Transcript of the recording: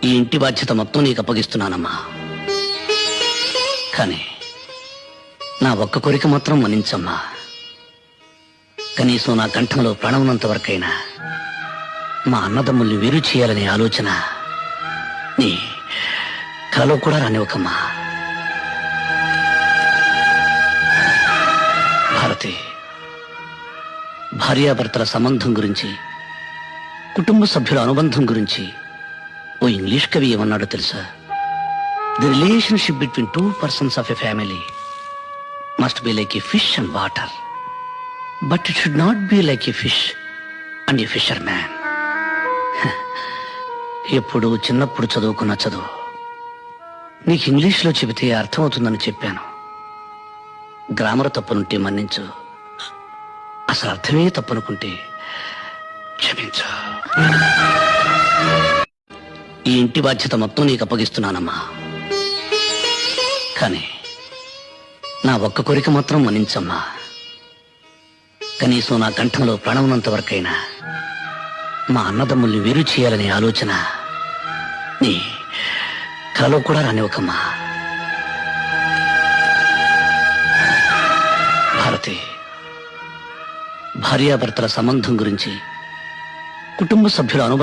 ఈ ఇంటి బాధ్యత మొత్తం నీకు అప్పగిస్తున్నానమ్మా. కానీ నా ఒక్క కోరిక మాత్రం మన్నించమ్మా. కనీసం నా కంఠంలో ప్రాణం ఉన్నంత వరకైనా మా అన్నదమ్ముల్ని వేరు చేయాలనే ఆలోచన నీ కలలో కూడా రానివ్వకమ్మా. భారతి, భార్యాభర్తల సంబంధం గురించి, కుటుంబ సభ్యుల అనుబంధం గురించి ఓ ఇంగ్లీష్ కవి ఏమన్నాడో తెలుసా? The relationship between two persons of a family must be like a fish and water, but it should not be like a fish and a fissure man. ఎప్పుడు చిన్నప్పుడు చదువుకున్న చదువు నీకు ఇంగ్లీష్లో చెబితే అర్థమవుతుందని చెప్పాను. గ్రామర్ తప్పునుంటే మన్నించు, అసలు అర్థమే తప్పనుకుంటే క్షమించు. ఈ ఇంటి బాధ్యత మొత్తం నీకు అప్పగిస్తున్నానమ్మా. కానీ నా ఒక్క కోరిక మాత్రం మన్నించమ్మా. కనీసం నా కంఠంలో ప్రాణం ఉన్నంత వరకైనా మా అన్నదమ్ముల్ని వేరు చేయాలనే ఆలోచన నీ కలలో కూడా రానివ్వకమ్మా. భారతి, భార్యాభర్తల సంబంధం గురించి, కుటుంబ సభ్యుల అనుబంధం